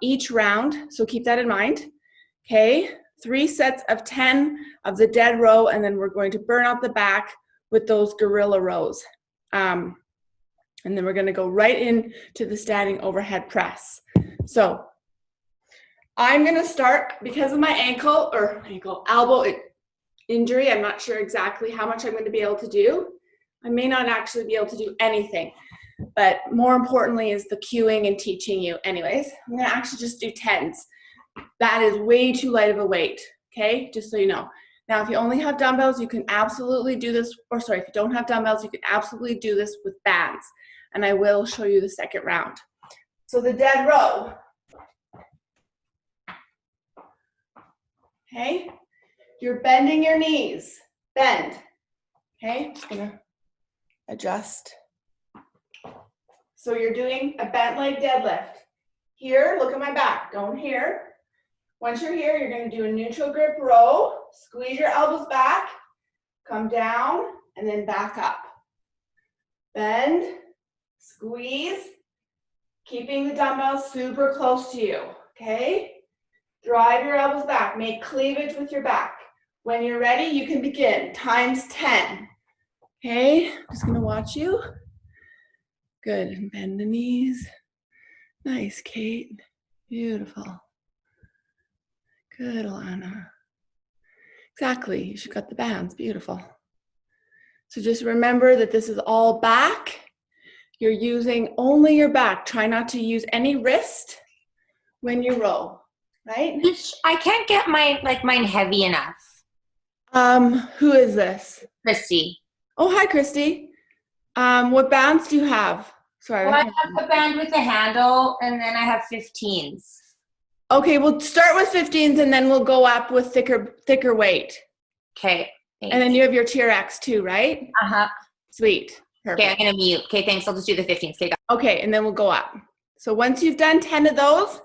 each round, so keep that in mind. Okay, 3 sets of 10 of the dead row, and then we're going to burn out the back with those gorilla rows. And then we're gonna go right into the standing overhead press. So I'm gonna start, because of my elbow injury, I'm not sure exactly how much I'm gonna be able to do. I may not actually be able to do anything, but more importantly is the cueing and teaching you. Anyways, I'm gonna actually just do 10s. That is way too light of a weight, okay? Just so you know. Now, if you only have dumbbells, you can absolutely do this, or sorry, if you don't have dumbbells, you can absolutely do this with bands. And I will show you the second round. So the dead row. Okay? You're bending your knees. Bend. Okay? Just gonna adjust. So you're doing a bent leg deadlift. Here, look at my back. Don't here. Once you're here, you're going to do a neutral grip row. Squeeze your elbows back. Come down and then back up. Bend. Squeeze. Keeping the dumbbells super close to you. Okay? Drive your elbows back. Make cleavage with your back. When you're ready, you can begin. Times 10. Okay? I'm just going to watch you. Good. And bend the knees. Nice, Kate. Beautiful. Good, Alana. Exactly. You should cut the bands. Beautiful. So just remember that this is all back. You're using only your back. Try not to use any wrist when you row, right? I can't get mine heavy enough. Who is this? Christy. Oh, hi, Christy. What bands do you have? Sorry. Well, I have a band with a handle, and then I have 15s. Okay, we'll start with 15s, and then we'll go up with thicker weight. Okay. Thanks. And then you have your TRX too, right? Uh-huh. Sweet. Perfect. Okay, I'm going to mute. Okay, thanks. I'll just do the 15s. Okay, and then we'll go up. So once you've done 10 of those,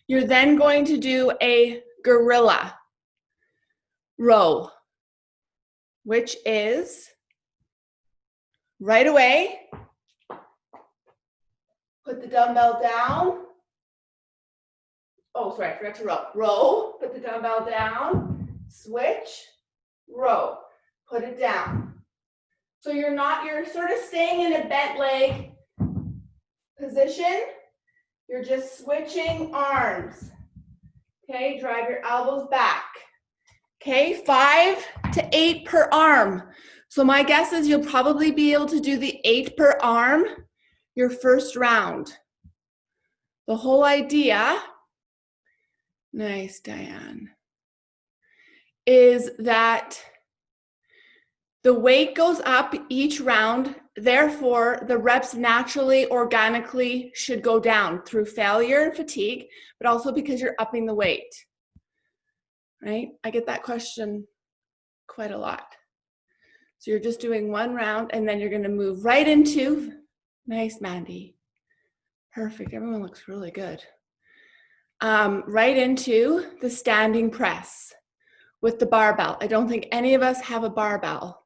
you're then going to do a gorilla row, which is right away, put the dumbbell down. Oh, sorry, I forgot to row. Row, put the dumbbell down, switch, row, put it down. So you're sort of staying in a bent leg position. You're just switching arms. Okay, drive your elbows back. Okay, 5 to 8 per arm. So my guess is you'll probably be able to do the 8 per arm your first round. The whole idea, nice, Diane, is that the weight goes up each round, therefore the reps naturally, organically should go down through failure and fatigue, but also because you're upping the weight, right? I get that question quite a lot. So you're just doing one round and then you're gonna move right into, nice, Mandy. Perfect, everyone looks really good. Right into the standing press with the barbell. I don't think any of us have a barbell.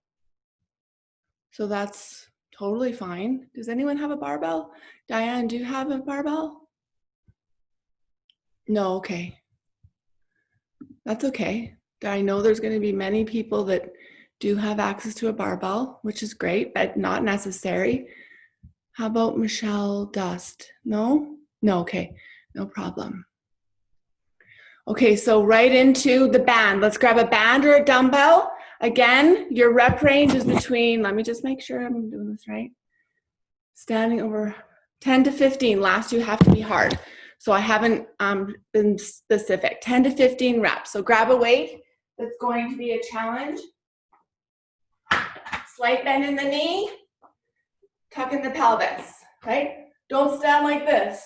So that's totally fine. Does anyone have a barbell? Diane, do you have a barbell? No, okay. That's okay. I know there's going to be many people that do have access to a barbell, which is great, but not necessary. How about Michelle Dust? No? No, okay. No problem. Okay, so right into the band. Let's grab a band or a dumbbell. Again, your rep range is between, let me just make sure I'm doing this right. Standing over 10 to 15. Last you have to be hard. So I haven't been specific. 10 to 15 reps. So grab a weight that's going to be a challenge. Slight bend in the knee. Tuck in the pelvis, right? Don't stand like this,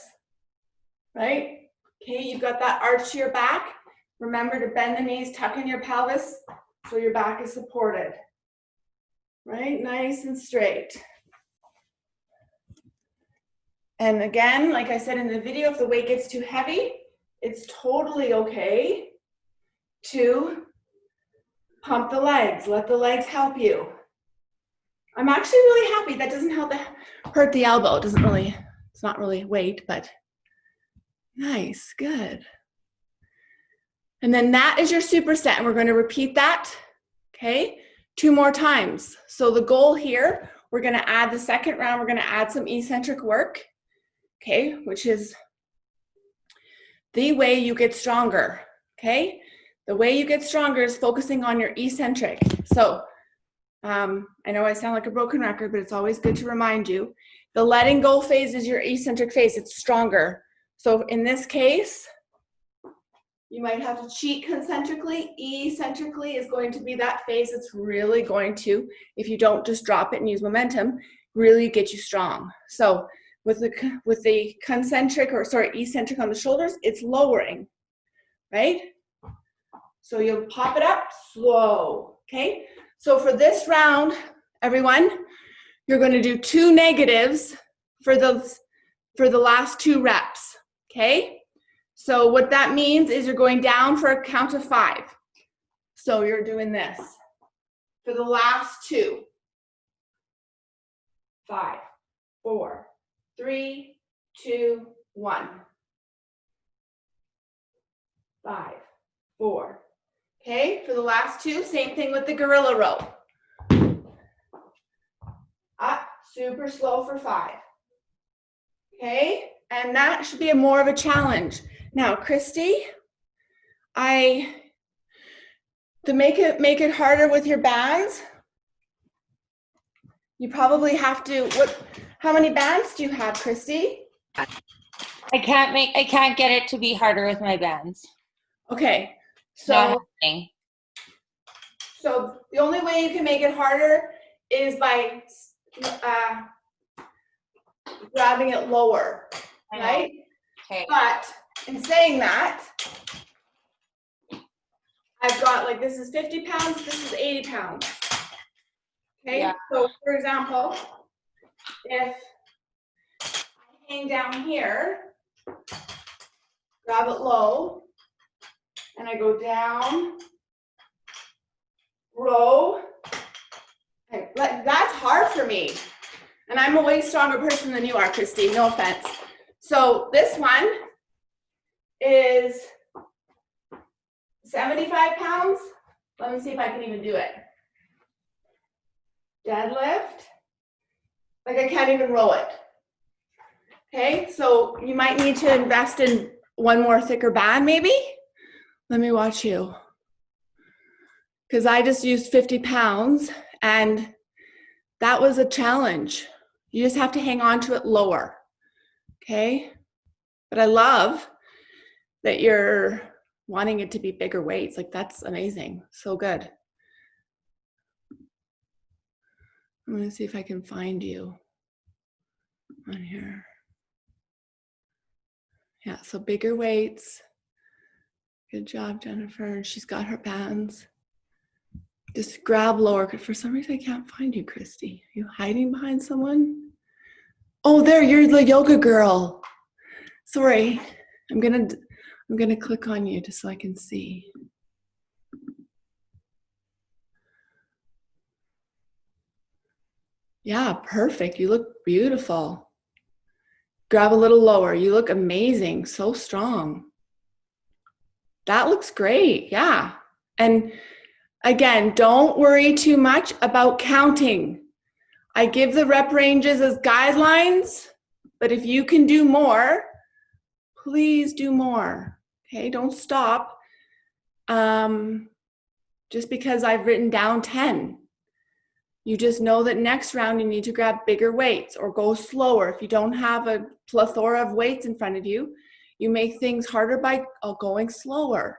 right? Okay, you've got that arch to your back. Remember to bend the knees, tuck in your pelvis so your back is supported, right? Nice and straight. And again, like I said in the video, if the weight gets too heavy, it's totally okay to pump the legs. Let the legs help you. I'm actually really happy. That doesn't hurt the elbow. It doesn't really, it's not really weight, but Nice, good. And then that is your superset, and we're going to repeat that, okay, 2 more times. So the goal here, we're going to add the second round, we're going to add some eccentric work, okay, which is the way you get stronger, okay? The way you get stronger is focusing on your eccentric. So I know I sound like a broken record, but it's always good to remind you. The letting go phase is your eccentric phase. It's stronger. So in this case, you might have to cheat concentrically. Eccentrically is going to be that phase that's really going to, if you don't just drop it and use momentum, really get you strong. So with the concentric, or sorry, eccentric on the shoulders, it's lowering, right? So you'll pop it up slow, okay? So for this round, everyone, you're going to do 2 negatives for the last 2 reps, okay? So what that means is you're going down for a count of 5. So you're doing this for the last 2. 5, 4, 3, 2, 1. 5, 4. Okay, for the last 2, same thing with the gorilla row. Up, super slow for 5. Okay, and that should be more of a challenge. Now, Christy, to make it harder with your bands, you probably have to, how many bands do you have, Christy? I can't get it to be harder with my bands. Okay, Not so happening. So the only way you can make it harder is by grabbing it lower, right? Okay. But in saying that, I've got, like, this is 50 pounds, this is 80 pounds. Okay, yeah. So for example, if I hang down here, grab it low, and I go down, row, and that's hard for me. And I'm a way stronger person than you are, Christy, no offense. So this one is 75 pounds. Let me see if I can even do it. Deadlift. Like, I can't even row it. Okay, so you might need to invest in one more thicker band maybe. Let me watch you. Because I just used 50 pounds and that was a challenge. You just have to hang on to it lower. Okay, but I love that you're wanting it to be bigger weights. Like, that's amazing. So good. I'm gonna see if I can find you on here. Yeah, so bigger weights. Good job, Jennifer. She's got her bands. Just grab lower. For some reason, I can't find you, Christy. Are you hiding behind someone? Oh, there, you're the yoga girl. Sorry, I'm gonna click on you just so I can see. Yeah, perfect. You look beautiful. Grab a little lower. You look amazing. So strong. That looks great. Yeah. And again, don't worry too much about counting. I give the rep ranges as guidelines, but if you can do more, please do more. Okay, don't stop just because I've written down 10. You just know that next round you need to grab bigger weights or go slower. If you don't have a plethora of weights in front of you, you make things harder by going slower.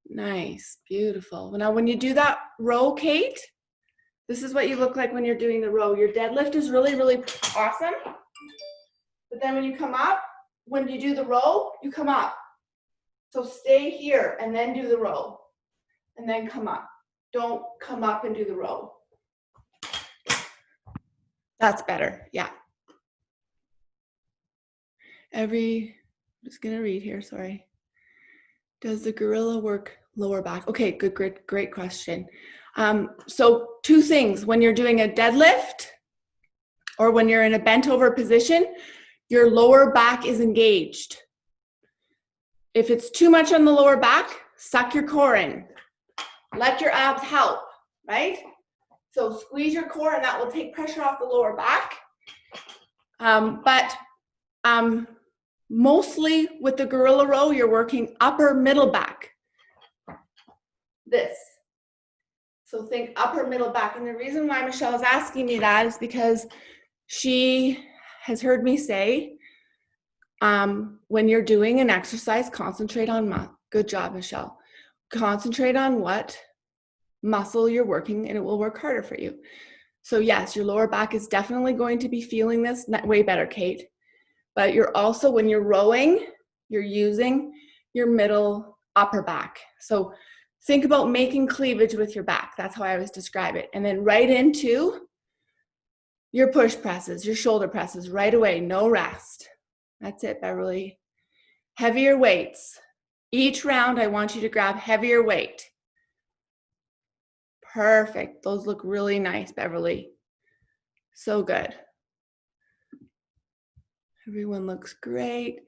Nice, beautiful. Now when you do that row, Kate, this is what you look like when you're doing the row. Your deadlift is really, really awesome. But then when you come up, when you do the row, you come up. So stay here and then do the row. And then come up. Don't come up and do the row. That's better, yeah. I'm just gonna read here, sorry. Does the gorilla work lower back? Okay, good, great question. So 2 things, when you're doing a deadlift or when you're in a bent over position, your lower back is engaged. If it's too much on the lower back, suck your core in. Let your abs help, right? So squeeze your core and that will take pressure off the lower back. But mostly with the gorilla row, you're working upper middle back. This. So think upper middle back. And the reason why Michelle is asking me that is because she has heard me say, when you're doing an exercise, concentrate on good job, Michelle. Concentrate on what muscle you're working and it will work harder for you. So yes, your lower back is definitely going to be feeling this way better, Kate. But you're also, when you're rowing, you're using your middle upper back. So think about making cleavage with your back. That's how I always describe it. And then right into your push presses, your shoulder presses right away, no rest. That's it, Beverly. Heavier weights. Each round, I want you to grab heavier weight. Perfect. Those look really nice, Beverly. So good. Everyone looks great.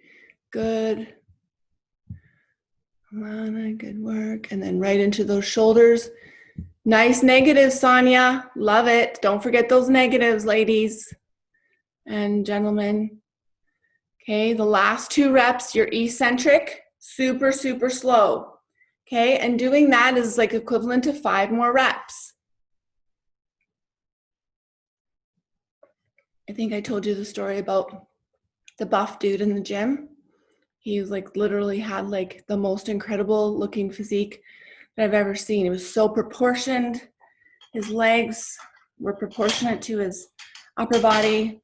Good. Lana, good work. And then right into those shoulders. Nice negatives, Sonia. Love it. Don't forget those negatives, ladies and gentlemen. Okay, the last 2 reps, you're eccentric, super, super slow. Okay, and doing that is like equivalent to 5 more reps. I think I told you the story about the buff dude in the gym. He was like literally had like the most incredible looking physique that I've ever seen. It was so proportioned. His legs were proportionate to his upper body.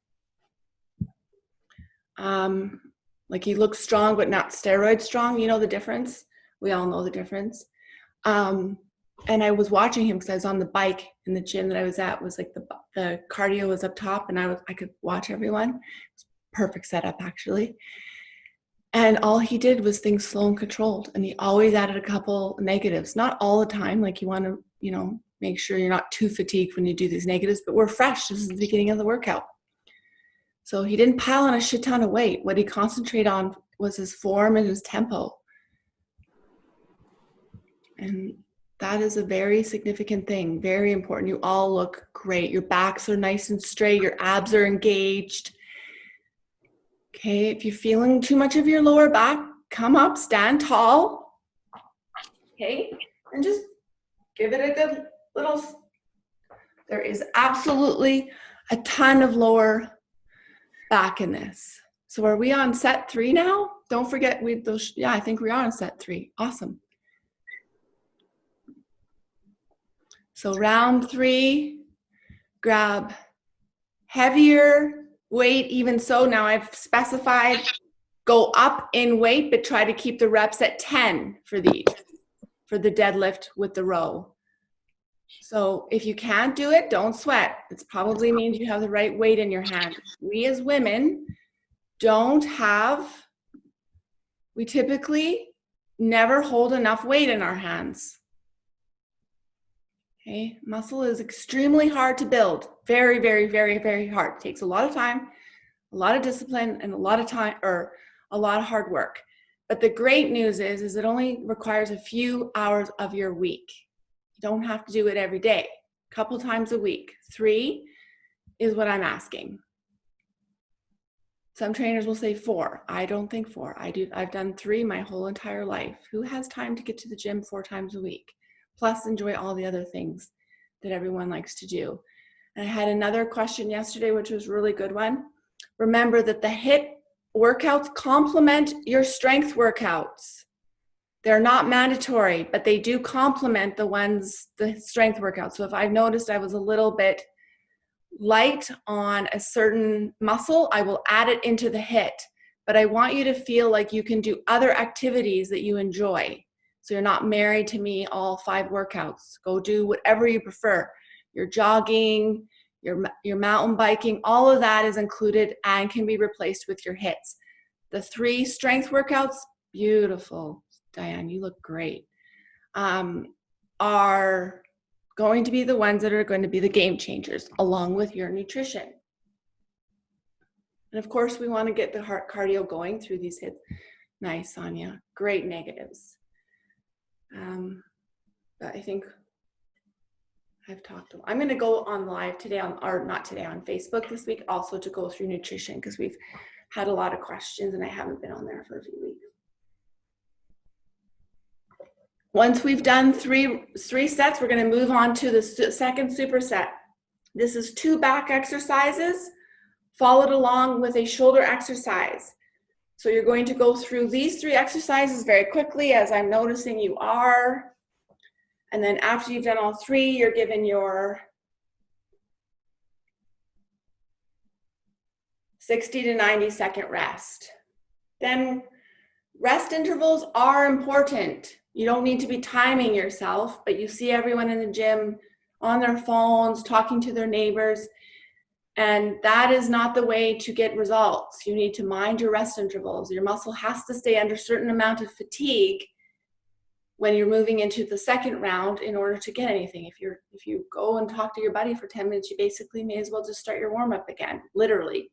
Like he looked strong, but not steroid strong. You know the difference? We all know the difference. And I was watching him because I was on the bike in the gym that I was at. Was like the cardio was up top, and I could watch everyone. It was perfect setup actually. And all he did was things slow and controlled, and he always added a couple negatives. Not all the time. Like you want to, make sure you're not too fatigued when you do these negatives. But we're fresh. This is the beginning of the workout. So he didn't pile on a shit ton of weight. What he concentrated on was his form and his tempo. And that is a very significant thing, very important. You all look great. Your backs are nice and straight. Your abs are engaged. Okay, if you're feeling too much of your lower back, come up, stand tall. Okay, and just give it a good little, there is absolutely a ton of lower back in this. So are we on set 3 now? Don't forget I think we are on set 3. Awesome. So round 3, grab heavier weight. Even so, now I've specified go up in weight, but try to keep the reps at 10 for the deadlift with the row. So if you can't do it, don't sweat. It probably means you have the right weight in your hand. We as women we typically never hold enough weight in our hands. Okay, muscle is extremely hard to build. Very, very, very, very hard. It takes a lot of time, a lot of discipline, and a lot of hard work. But the great news is it only requires a few hours of your week. You don't have to do it every day. A couple times a week. 3 is what I'm asking. Some trainers will say 4. I don't think 4. I've done 3 my whole entire life. Who has time to get to the gym 4 times a week? Plus enjoy all the other things that everyone likes to do. And I had another question yesterday, which was a really good one. Remember that the HIIT workouts complement your strength workouts. They're not mandatory, but they do complement the strength workouts. So if I've noticed I was a little bit light on a certain muscle, I will add it into the HIIT. But I want you to feel like you can do other activities that you enjoy. So you're not married to me all 5 workouts. Go do whatever you prefer. Your jogging, your mountain biking, all of that is included and can be replaced with your HIITs. The 3 strength workouts, beautiful. Diane, you look great. Are going to be the ones that are going to be the game changers along with your nutrition. And of course, we want to get the heart cardio going through these HIITs. Nice, Sonia. Great negatives. But I think I've talked. I'm going to go on live today or not today, on Facebook this week also to go through nutrition because we've had a lot of questions and I haven't been on there for a few weeks. Once we've done three sets, we're going to move on to the second superset. This is 2 back exercises followed along with a shoulder exercise. So you're going to go through these 3 exercises very quickly, as I'm noticing you are. And then after you've done all 3, you're given your 60 to 90 second rest. Then rest intervals are important. You don't need to be timing yourself, but you see everyone in the gym on their phones, talking to their neighbors, and that is not the way to get results. You need to mind your rest intervals. Your muscle has to stay under a certain amount of fatigue when you're moving into the second round in order to get anything. If you go and talk to your buddy for 10 minutes, you basically may as well just start your warm-up again, literally.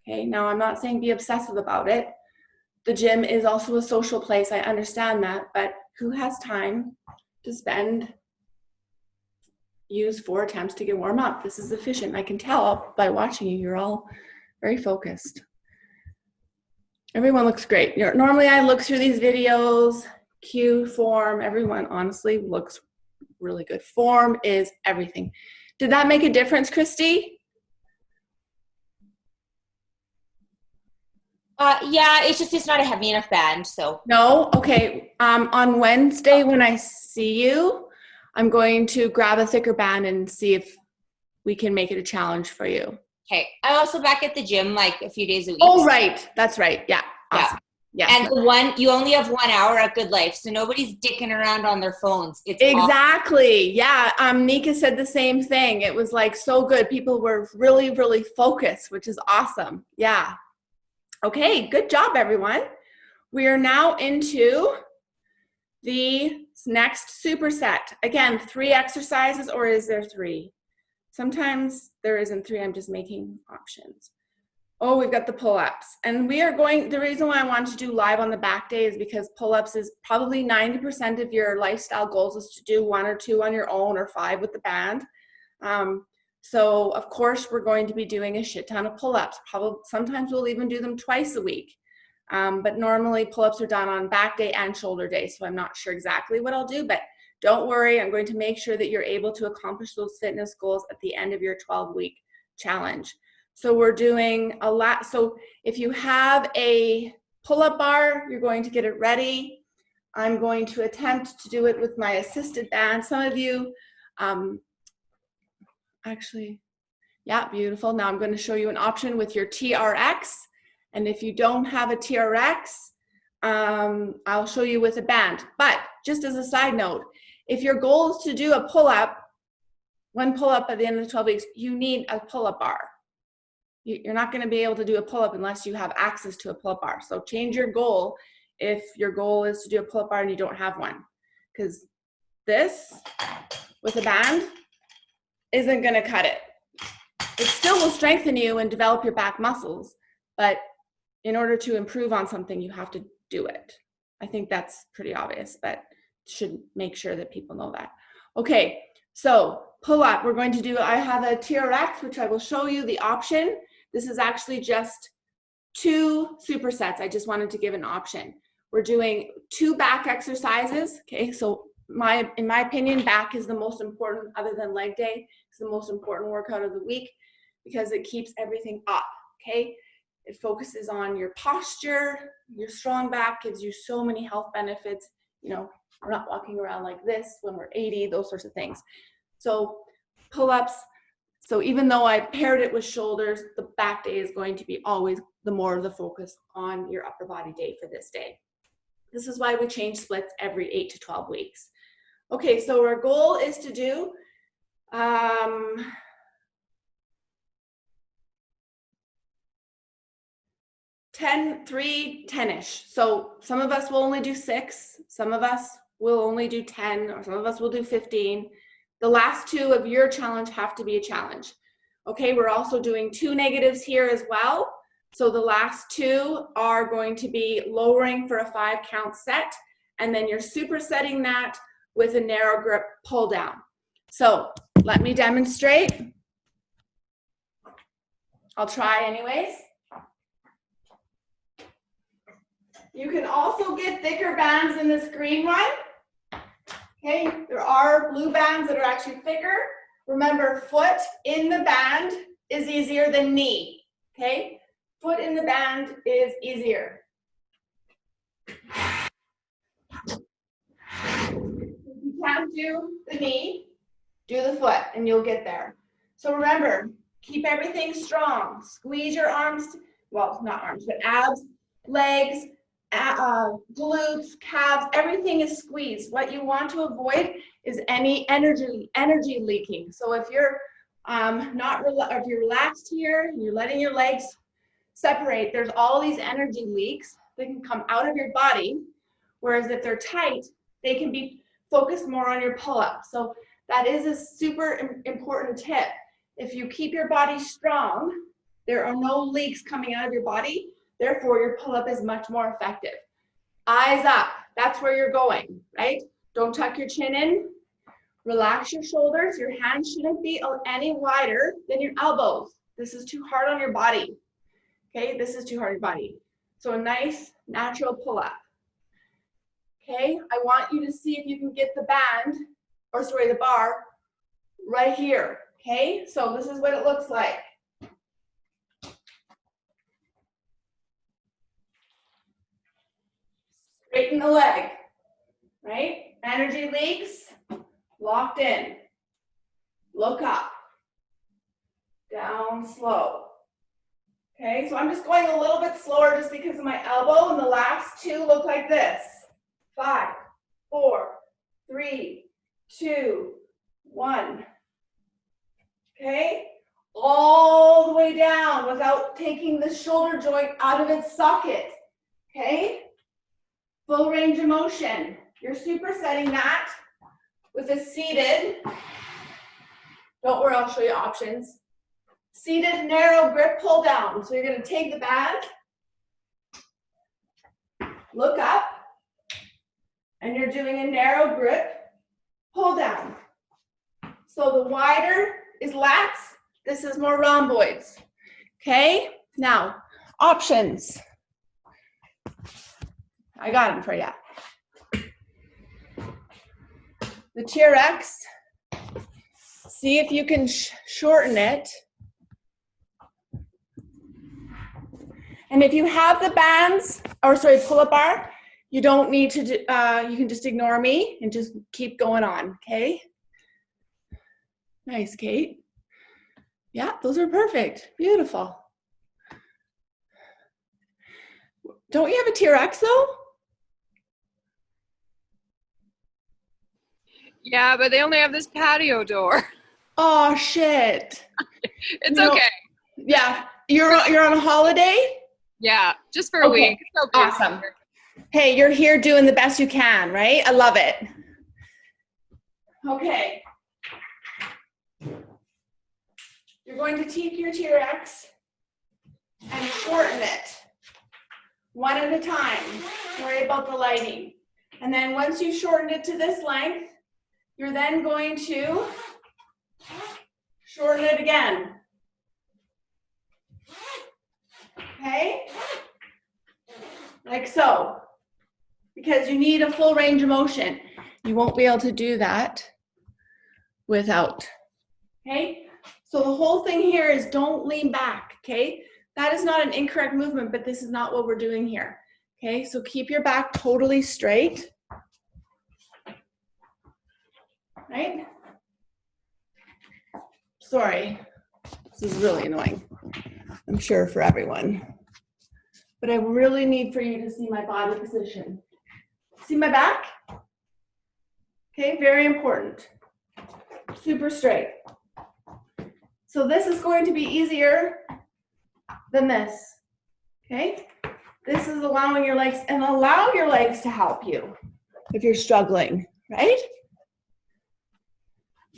Okay, now I'm not saying be obsessive about it. The gym is also a social place, I understand that, but who has time to use 4 attempts to get warm up? This is efficient. I can tell by watching you, you're all very focused. Everyone looks great. Normally I look through these videos, cue, form, everyone honestly looks really good. Form is everything. Did that make a difference, Christy? Yeah, it's not a heavy enough band, so. No? Okay. On Wednesday when I see you, I'm going to grab a thicker band and see if we can make it a challenge for you. Okay. I'm also back at the gym like a few days a week. Oh, right. That's right. Yeah. Awesome. Yeah. And you only have 1 hour at Good Life, so nobody's dicking around on their phones. It's exactly. Awesome. Yeah. Nika said the same thing. It was like so good. People were really, really focused, which is awesome. Yeah. Okay. Good job, everyone. We are now into the next superset. Again, 3 exercises, or is there 3? Sometimes there isn't 3. I'm just making options. Oh, we've got the pull-ups. And we are going, the reason why I wanted to do live on the back day is because pull-ups is probably 90% of your lifestyle goals is to do 1 or 2 on your own or 5 with the band. So of course we're going to be doing a shit ton of pull-ups. Probably sometimes we'll even do them twice a week. But normally pull-ups are done on back day and shoulder day. So I'm not sure exactly what I'll do, but don't worry. I'm going to make sure that you're able to accomplish those fitness goals at the end of your 12-week challenge. So we're doing a lot. So if you have a pull-up bar, you're going to get it ready. I'm going to attempt to do it with my assisted band. Some of you, actually, yeah, beautiful. Now I'm going to show you an option with your TRX. And if you don't have a TRX, I'll show you with a band. But just as a side note, if your goal is to do a pull-up, 1 pull-up at the end of the 12 weeks, you need a pull-up bar. You're not going to be able to do a pull-up unless you have access to a pull-up bar. So change your goal if your goal is to do a pull-up bar and you don't have one. Because this, with a band, isn't going to cut it. It still will strengthen you and develop your back muscles, but in order to improve on something, you have to do it. I think that's pretty obvious, but should make sure that people know that. Okay, so pull up, we're going to do, I have a TRX, which I will show you the option. This is actually just 2 supersets. I just wanted to give an option. We're doing 2 back exercises. Okay, so in my opinion, back is the most important, other than leg day. It's the most important workout of the week because it keeps everything up. Okay, it focuses on your posture. Your strong back gives you so many health benefits. You know, we're not walking around like this when we're 80, those sorts of things. So pull-ups. So even though I paired it with shoulders, the back day is going to be always the more of the focus on your upper body day for this day. This is why we change splits every 8 to 12 weeks. Okay, so our goal is to do 10-ish. So some of us will only do 6, some of us will only do 10, or some of us will do 15. The last 2 of your challenge have to be a challenge. Okay, we're also doing 2 negatives here as well. So the last two are going to be lowering for a 5 count set, and then you're supersetting that with a narrow grip pull down. So let me demonstrate. I'll try anyways. You can also get thicker bands than this green one. Okay, there are blue bands that are actually thicker. Remember, foot in the band is easier than knee. Okay, foot in the band is easier. If you can't do the knee, do the foot and you'll get there. So remember, keep everything strong. Squeeze your arms, well, not arms, but abs, legs, glutes, calves, everything is squeezed. What you want to avoid is any energy leaking. So if you're if you're relaxed here, you're letting your legs separate, there's all these energy leaks that can come out of your body. Whereas if they're tight, they can be focused more on your pull-up. So that is a super important tip. If you keep your body strong, there are no leaks coming out of your body. Therefore, your pull-up is much more effective. Eyes up, that's where you're going, right? Don't tuck your chin in. Relax your shoulders. Your hands shouldn't be any wider than your elbows. This is too hard on your body. Okay, this is too hard on your body. So a nice natural pull-up. Okay, I want you to see if you can get the band, or sorry, the bar right here. Okay, so this is what it looks like. Straighten the leg, right? Energy leaks, locked in. Look up, down slow. Okay, so I'm just going a little bit slower just because of my elbow, and the last two look like this. 5, 4, 3, 2, 1. Okay, all the way down without taking the shoulder joint out of its socket. Okay, full range of motion. You're supersetting that with a seated, don't worry, I'll show you options. Seated narrow grip pull down. So you're going to take the band, look up, and you're doing a narrow grip pull down. So the wider is lats, this is more rhomboids. Okay, now options. I got them for you. The TRX, see if you can shorten it. And if you have the bands, or sorry, pull-up bar, you don't need to, you can just ignore me and just keep going on, okay? Nice, Kate. Yeah, those are perfect. Beautiful. Don't you have a TRX though? Yeah, but they only have this patio door. Oh, shit. It's okay. Yeah, you're on a holiday? Yeah, just for a week. It's so busy. Awesome. Hey, you're here doing the best you can, right? I love it. Okay. You're going to take your TRX and shorten it one at a time. Don't worry about the lighting. And then once you shortened it to this length, you're then going to shorten it again. Okay? Like so. Because you need a full range of motion. You won't be able to do that without. Okay? So the whole thing here is don't lean back, okay? That is not an incorrect movement, but this is not what we're doing here. Okay, so keep your back totally straight. Right? Sorry, this is really annoying, I'm sure for everyone. But I really need for you to see my body position. See my back? Okay, very important. Super straight. So this is going to be easier than this, okay? This is allowing your legs, and allow your legs to help you if you're struggling, right?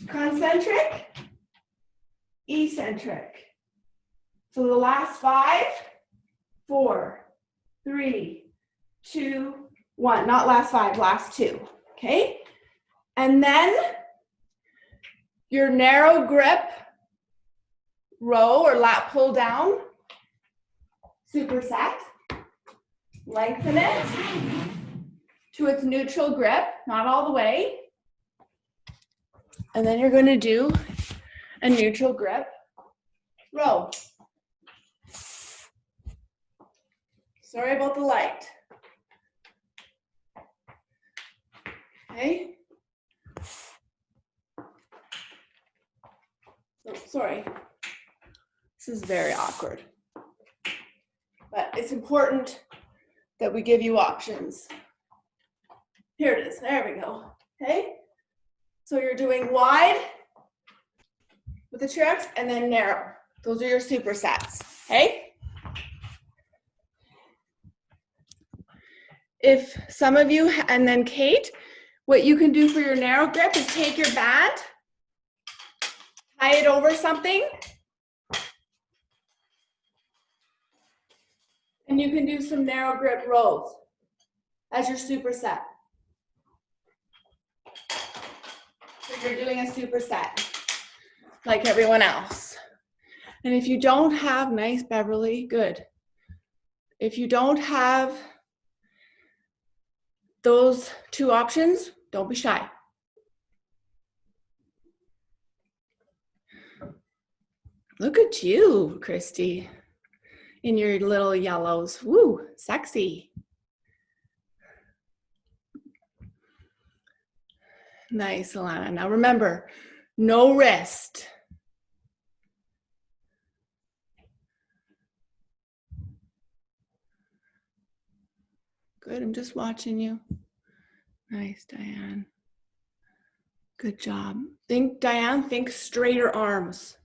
Concentric, eccentric. So the last 5 4, 3, 2, 1. Not last 5, last 2. Okay? And then your narrow grip row or lat pull down, superset. Lengthen it to its neutral grip, not all the way. And then you're going to do a neutral grip row. Sorry about the light. Okay. Oh, sorry. This is very awkward. But it's important that we give you options. Here it is. There we go. Okay. So you're doing wide with the tricks and then narrow. Those are your supersets. Okay. If some of you, and then Kate, what you can do for your narrow grip is take your band, tie it over something, and you can do some narrow grip rows as your superset. So you're doing a superset like everyone else. And if you don't have, nice Beverly, good. If you don't have those two options, don't be shy. Look at you, Christy, in your little yellows. Woo, sexy. Nice, Alana. Now remember, no wrist. Good, I'm just watching you. Nice, Diane. Good job. Think, Diane, think straighter arms.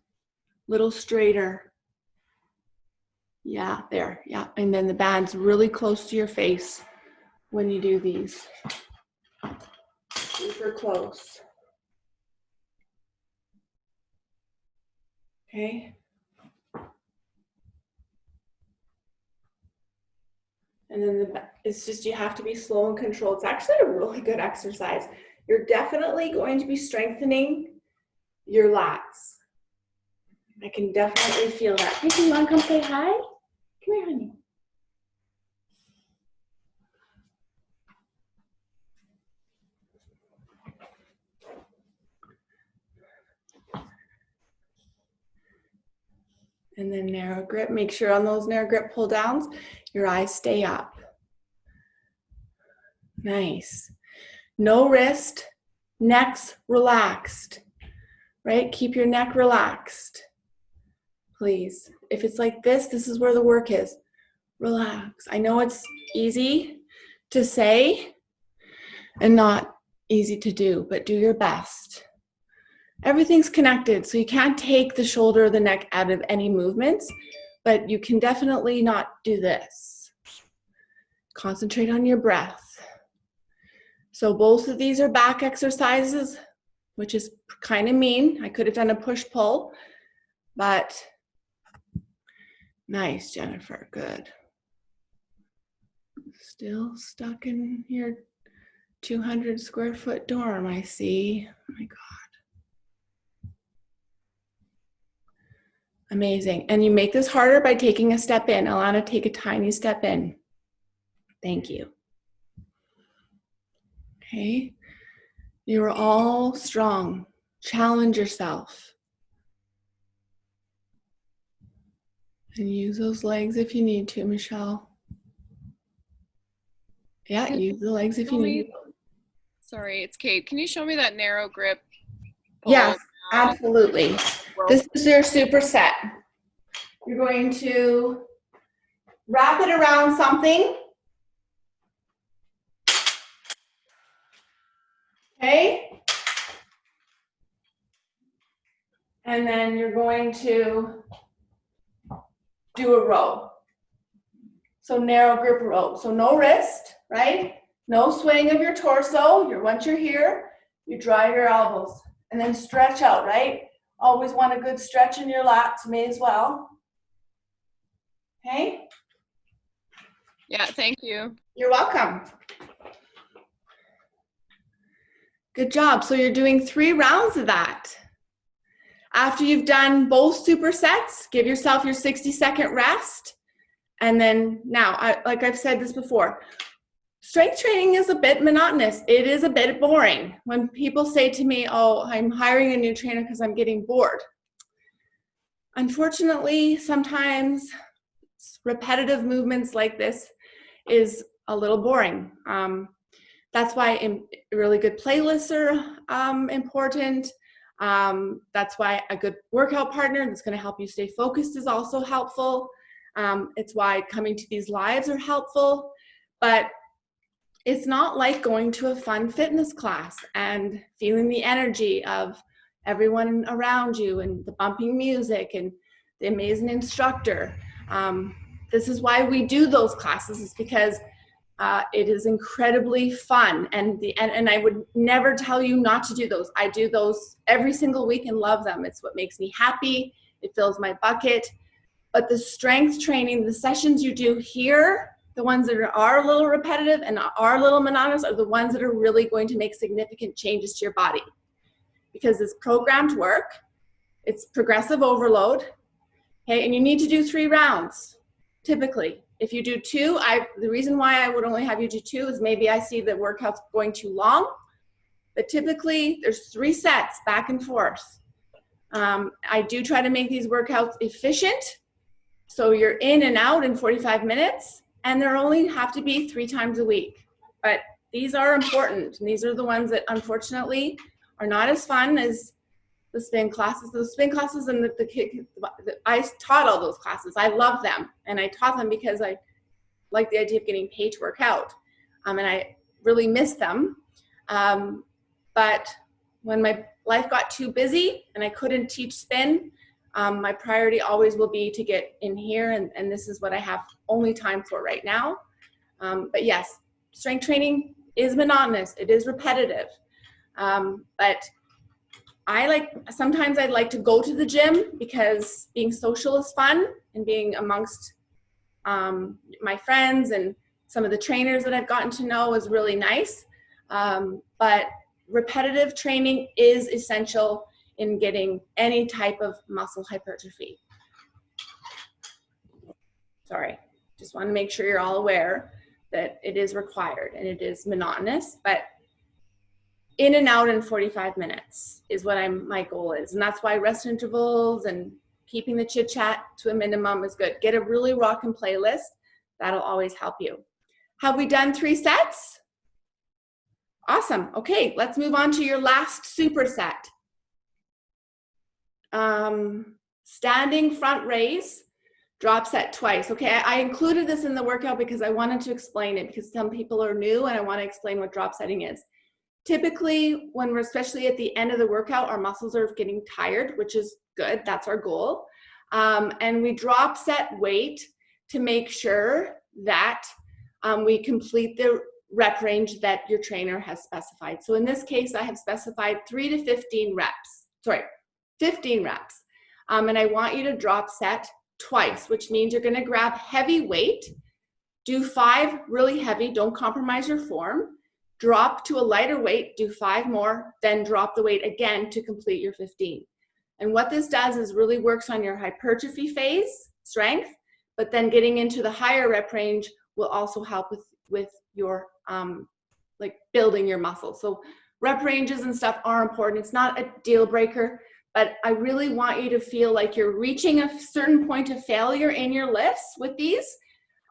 Little straighter. Yeah, there, yeah. And then the band's really close to your face when you do these. Super close. Okay. And then it's just, you have to be slow and controlled. It's actually a really good exercise. You're definitely going to be strengthening your lats. I can definitely feel that. Hey, you want to come say hi? Come here, honey. And then narrow grip. Make sure on those narrow grip pull downs, your eyes stay up. Nice. No wrist, neck's relaxed, right? Keep your neck relaxed, please. If it's like this, this is where the work is. Relax. I know it's easy to say and not easy to do, but do your best. Everything's connected, so you can't take the shoulder or the neck out of any movements, but you can definitely not do this. Concentrate on your breath. So both of these are back exercises, which is kind of mean. I could have done a push-pull, but nice, Jennifer, good. Still stuck in your 200 square foot dorm, I see. Oh my God. Amazing. And you make this harder by taking a step in. Alana, take a tiny step in. Thank you. Okay. You're all strong. Challenge yourself. And use those legs if you need to, Michelle. Yeah, use the legs if you need to. Sorry, it's Kate. Can you show me that narrow grip? Yes, absolutely. This is your superset. You're going to wrap it around something. Okay. And then you're going to do a row. So narrow grip row. So no wrist, right? No swaying of your torso. Once you're here, you drive your elbows and then stretch out, right? Always want a good stretch in your lats, may as well. Okay? Yeah, thank you. You're welcome. Good job. So you're doing 3 rounds of that. After you've done both supersets, give yourself your 60-second rest. And then now, like I've said this before, strength training is a bit monotonous. It is a bit boring. When people say to me, oh, I'm hiring a new trainer because I'm getting bored. Unfortunately, sometimes repetitive movements like this is a little boring. That's why really good playlists are important. That's why a good workout partner that's going to help you stay focused is also helpful. It's why coming to these lives are helpful. But it's not like going to a fun fitness class and feeling the energy of everyone around you and the bumping music and the amazing instructor. This is why we do those classes, is because it is incredibly fun, and I would never tell you not to do those. I do those every single week and love them. It's what makes me happy. It fills my bucket. But the strength training, the sessions you do here, the ones that are a little repetitive and are a little monotonous, are the ones that are really going to make significant changes to your body. Because it's programmed work, it's progressive overload, okay, and you need to do 3 rounds, typically. If you do 2, the reason why I would only have you do 2 is maybe I see the workout's going too long, but typically there's 3 sets back and forth. I do try to make these workouts efficient, so you're in and out in 45 minutes, and there only have to be 3 times a week. But these are important, and these are the ones that unfortunately are not as fun as the spin classes. The spin classes and I taught all those classes. I love them, and I taught them because I like the idea of getting paid to work out, and I really miss them. But when my life got too busy and I couldn't teach spin, my priority always will be to get in here, and this is what I have only time for right now. But yes, strength training is monotonous. It is repetitive. But sometimes I'd like to go to the gym because being social is fun, and being amongst my friends and some of the trainers that I've gotten to know is really nice. But repetitive training is essential in getting any type of muscle hypertrophy. Sorry, just want to make sure you're all aware that it is required and it is monotonous, but in and out in 45 minutes is what my goal is. And that's why rest intervals and keeping the chit chat to a minimum is good. Get a really rockin' playlist. That'll always help you. Have we done 3 sets? Awesome. Okay, let's move on to your last superset. Standing front raise, drop set twice. Okay, I included this in the workout because I wanted to explain it, because some people are new and I want to explain what drop setting is. Typically, when we're especially at the end of the workout, our muscles are getting tired, which is good. That's our goal. And we drop set weight to make sure that we complete the rep range that your trainer has specified. So in this case, I have specified 3 to 15 reps. Sorry, 15 reps. And I want you to drop set twice, which means you're going to grab heavy weight, do 5 really heavy, don't compromise your form. Drop to a lighter weight, do 5 more, then drop the weight again to complete your 15. And what this does is really works on your hypertrophy phase, strength, but then getting into the higher rep range will also help with your like building your muscle. So rep ranges and stuff are important. It's not a deal breaker, but I really want you to feel like you're reaching a certain point of failure in your lifts with these.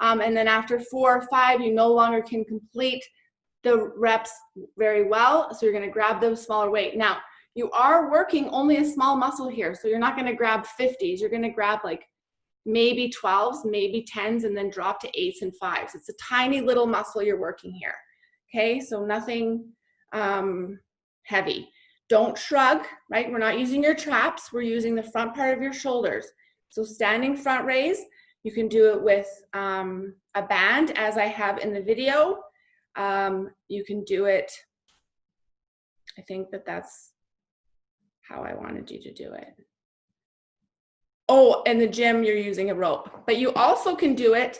And then after 4 or 5, you no longer can complete the reps very well, so you're going to grab the smaller weight. Now, you are working only a small muscle here, so you're not going to grab 50s. You're going to grab like maybe 12s, maybe 10s, and then drop to 8s and 5s. It's a tiny little muscle you're working here, okay? So nothing heavy. Don't shrug, right? We're not using your traps. We're using the front part of your shoulders. So standing front raise, you can do it with a band, as I have in the video. You can do it, I think that's how I wanted you to do it. Oh, in the gym, you're using a rope, but you also can do it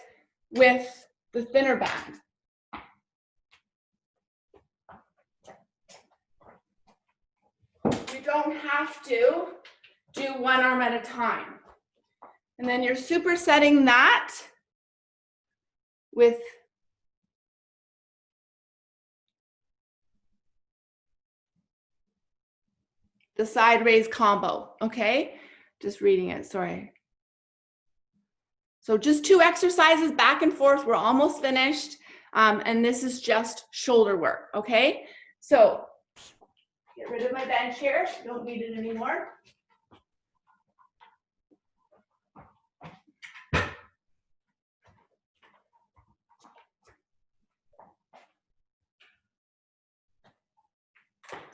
with the thinner band. You don't have to do one arm at a time. And then you're supersetting that with the side raise combo, okay? Just reading it, sorry. So just 2 exercises back and forth. We're almost finished. And this is just shoulder work, okay? So get rid of my bench here. Don't need it anymore.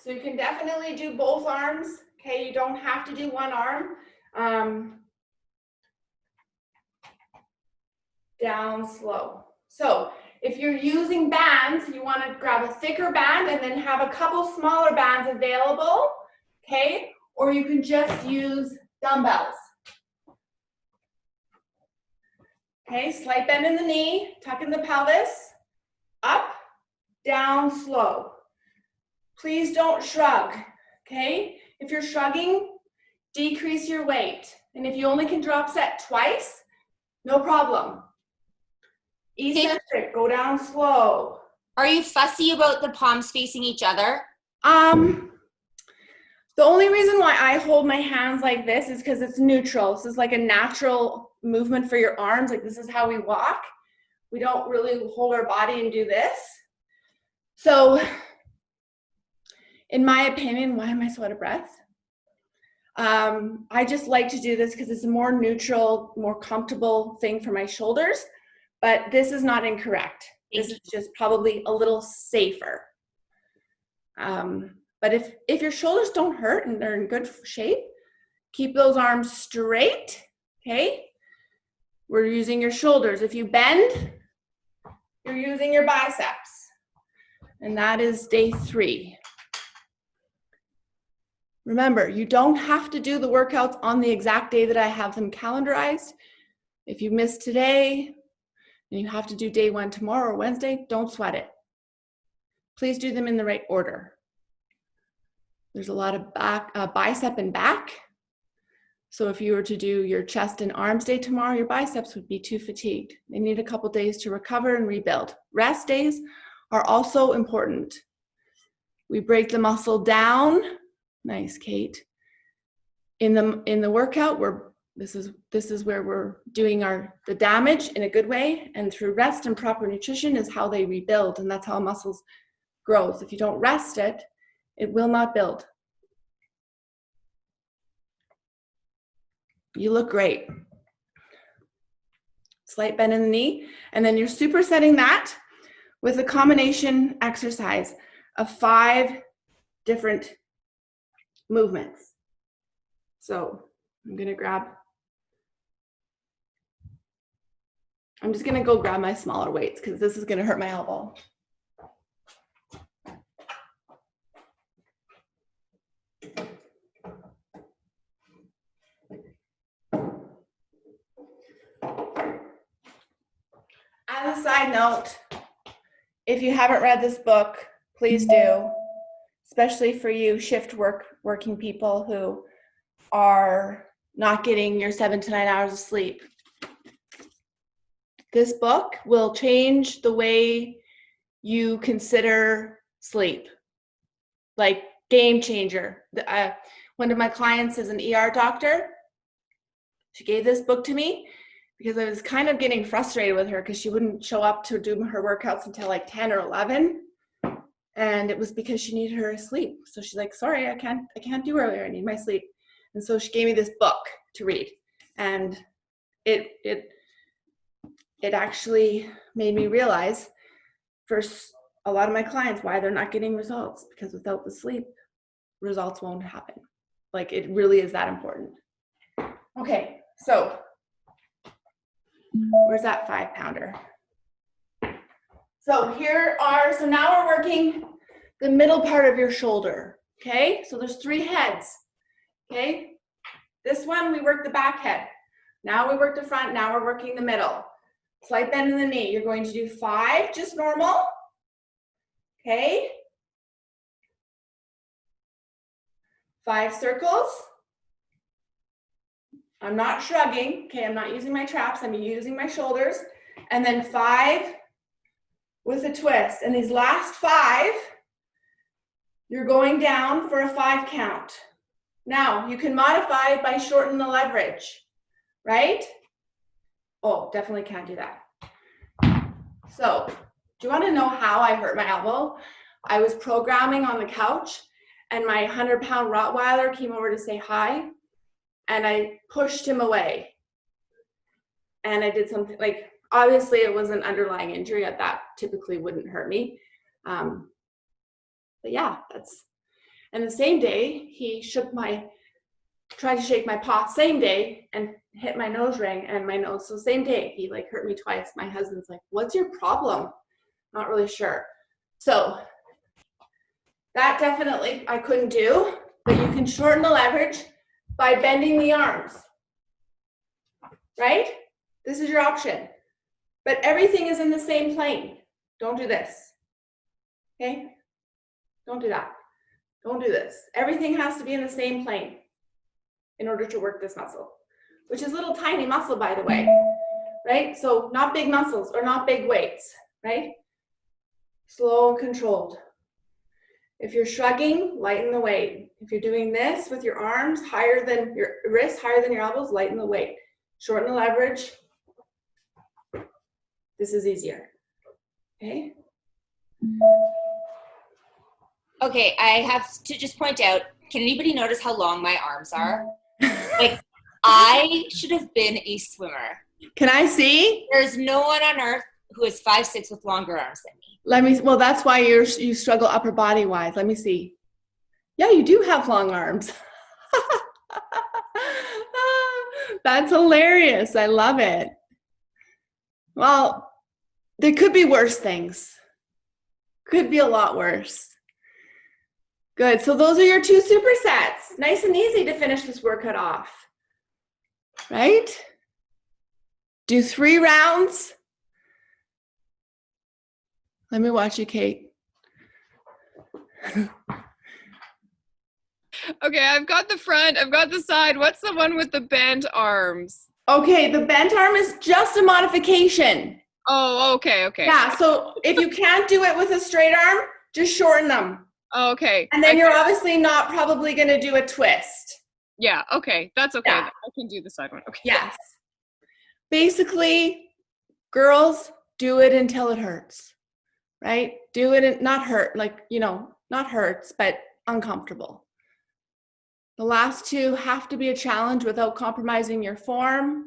So you can definitely do both arms, okay? You don't have to do one arm. Down slow. So if you're using bands, you want to grab a thicker band and then have a couple smaller bands available, okay? Or you can just use dumbbells. Okay, slight bend in the knee, tuck in the pelvis, up, down, slow. Please don't shrug, okay? If you're shrugging, decrease your weight. And if you only can drop set twice, no problem. Eccentric, go down slow. Are you fussy about the palms facing each other? The only reason why I hold my hands like this is because it's neutral. This is like a natural movement for your arms. Like this is how we walk. We don't really hold our body and do this. So in my opinion, why am I so out of breath? I just like to do this because it's a more neutral, more comfortable thing for my shoulders, but this is not incorrect. This is just probably a little safer. But if your shoulders don't hurt and they're in good shape, keep those arms straight, okay? We're using your shoulders. If you bend, you're using your biceps. And that is day 3. Remember, you don't have to do the workouts on the exact day that I have them calendarized. If you miss today and you have to do day 1 tomorrow or Wednesday, don't sweat it. Please do them in the right order. There's a lot of bicep and back. So if you were to do your chest and arms day tomorrow, your biceps would be too fatigued. They need a couple days to recover and rebuild. Rest days are also important. We break the muscle down. Nice, Kate. In the workout, this is where we're doing the damage in a good way, and through rest and proper nutrition is how they rebuild, and that's how muscles grows. If you don't rest it, it will not build. You look great. Slight bend in the knee, and then you're supersetting that with a combination exercise of 5 different movements. So I'm just gonna go grab my smaller weights because this is gonna hurt my elbow. As a side note, if you haven't read this book, please do, especially for you working people who are not getting your 7 to 9 hours of sleep. This book will change the way you consider sleep, like game changer. One of my clients is an ER doctor. She gave this book to me because I was kind of getting frustrated with her because she wouldn't show up to do her workouts until like 10 or 11. And it was because she needed her sleep. So she's like, sorry, I can't do earlier. I need my sleep. And so she gave me this book to read. And it actually made me realize for a lot of my clients why they're not getting results, because without the sleep, results won't happen. Like it really is that important. Okay, so where's that 5-pounder? So so now we're working the middle part of your shoulder, okay? So there's 3 heads, okay? This one, we work the back head. Now we work the front, now we're working the middle. Slight bend in the knee. You're going to do 5, just normal. Okay. 5 circles. I'm not shrugging. Okay, I'm not using my traps. I'm using my shoulders. And then 5 with a twist. And these last 5, you're going down for a 5 count. Now, you can modify it by shortening the leverage, right? Oh, definitely can't do that. So, do you want to know how I hurt my elbow? I was programming on the couch, and my 100-pound Rottweiler came over to say hi, and I pushed him away. And I did something, like, obviously it was an underlying injury that typically wouldn't hurt me. But yeah, and the same day, he tried to shake my paw, same day, and hit my nose ring and my nose. So same day, he like hurt me twice. My husband's like, what's your problem? Not really sure. So that definitely I couldn't do, but you can shorten the leverage by bending the arms, right? This is your option. But everything is in the same plane. Don't do this, okay? Don't do that. Don't do this. Everything has to be in the same plane in order to work this muscle, which is a little tiny muscle, by the way, right? So not big muscles or not big weights, right? Slow and controlled. If you're shrugging, lighten the weight. If you're doing this with your arms higher than your wrists, higher than your elbows, lighten the weight. Shorten the leverage. This is easier, okay? Okay, I have to just point out, can anybody notice how long my arms are? Like, I should have been a swimmer. Can I see? There's no one on earth who is 5'6" with longer arms than me. Well, that's why you struggle upper body wise. Let me see. Yeah, you do have long arms. That's hilarious. I love it. Well, there could be worse things. Could be a lot worse. Good. So those are your 2 supersets. Nice and easy to finish this workout off. Right? Do 3 rounds. Let me watch you, Kate. Okay, I've got the front, I've got the side. What's the one with the bent arms? Okay, the bent arm is just a modification. Oh, okay. Yeah, so if you can't do it with a straight arm, just shorten them. Oh, okay. And then you're obviously not probably going to do a twist. Yeah, okay. That's okay. Yeah. I can do the side one. Okay. Yes. Basically, girls, do it until it hurts, right? Do it, not hurt, like, not hurts, but uncomfortable. The last 2 have to be a challenge without compromising your form.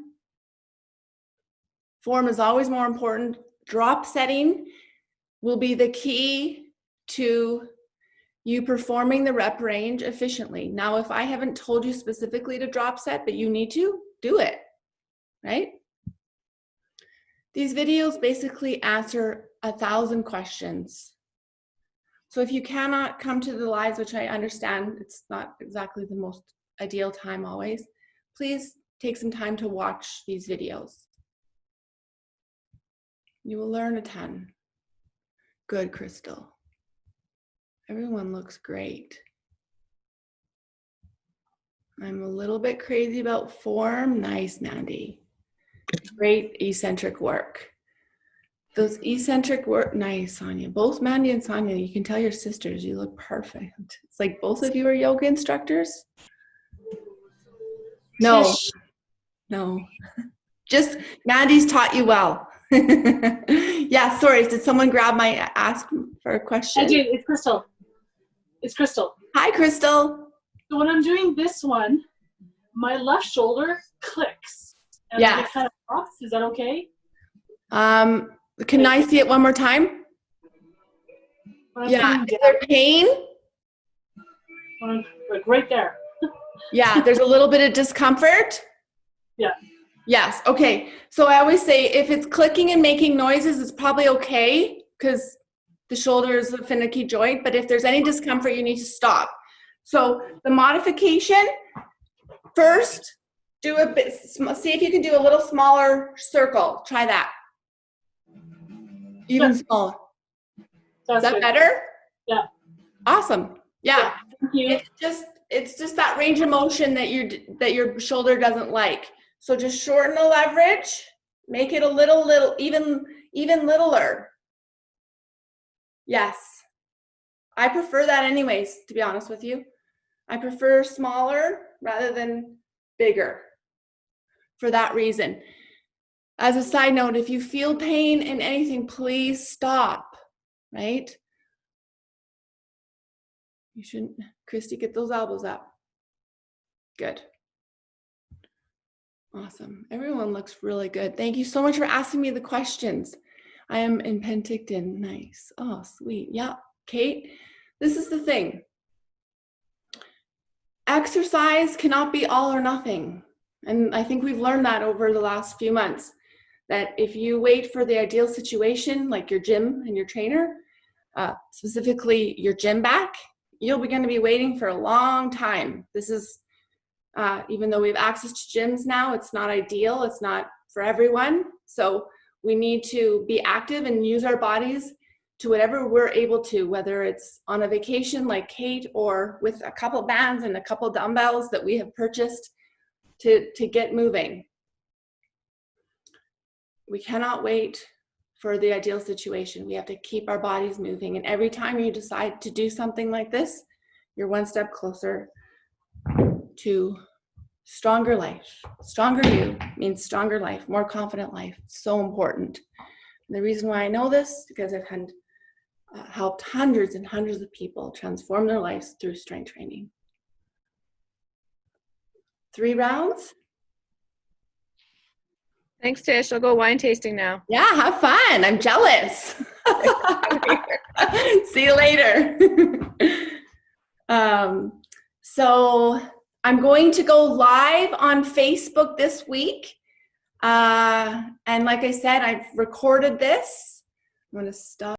Form is always more important. Drop setting will be the key to you performing the rep range efficiently. Now, if I haven't told you specifically to drop set, but you need to, do it, right? These videos basically answer 1,000 questions. So if you cannot come to the lives, which I understand it's not exactly the most ideal time always, please take some time to watch these videos. You will learn a ton. Good, Crystal. Everyone looks great. I'm a little bit crazy about form. Nice, Mandy. Great eccentric work. Those eccentric work, nice, Sonia. Both Mandy and Sonia, you can tell your sisters, you look perfect. It's like both of you are yoga instructors? No. Just Mandy's taught you well. Yeah, sorry, did someone grab my ask for a question? I do, it's Crystal. It's Crystal. Hi, Crystal. So when I'm doing this one, my left shoulder clicks. And Yeah. it kind of drops. Is that okay? Can I see it one more time? When I'm Yeah, putting is there pain? when I'm, like right there. Yeah, there's a little bit of discomfort. Yeah. Yes, okay. So I always say if it's clicking and making noises, it's probably okay because the shoulder is a finicky joint, but if there's any discomfort, you need to stop. So the modification, first, do a bit, see if you can do a little smaller circle. Try that. Even smaller. That's Is that good. better? Yeah. Awesome. Yeah. Thank you. It's just that range of motion that your shoulder doesn't like. So just shorten the leverage, make it a little, even littler. Yes. I prefer that anyways, to be honest with you. I prefer smaller rather than bigger for that reason. As a side note, if you feel pain in anything, please stop, right? You shouldn't. Christy, get those elbows up. Good. Awesome. Everyone looks really good. Thank you so much for asking me the questions. I am in Penticton. Nice. Oh, sweet. Yeah. Kate, this is the thing. Exercise cannot be all or nothing. And I think we've learned that over the last few months, that if you wait for the ideal situation, like your gym and your trainer, specifically your gym back, you're going to be waiting for a long time. This is, even though we have access to gyms now, it's not ideal. It's not for everyone. So we need to be active and use our bodies to whatever we're able to, whether it's on a vacation like Kate or with a couple bands and a couple dumbbells that we have purchased to get moving. We cannot wait for the ideal situation. We have to keep our bodies moving. And every time you decide to do something like this, you're one step closer to stronger life. Stronger you means stronger life, more confident life. It's so important. And the reason why I know this is because I've helped hundreds and hundreds of people transform their lives through strength training. 3 rounds? Thanks, Tish. I'll go wine tasting now. Yeah, have fun. I'm jealous. See you later. So I'm going to go live on Facebook this week. And like I said, I've recorded this. I'm going to stop.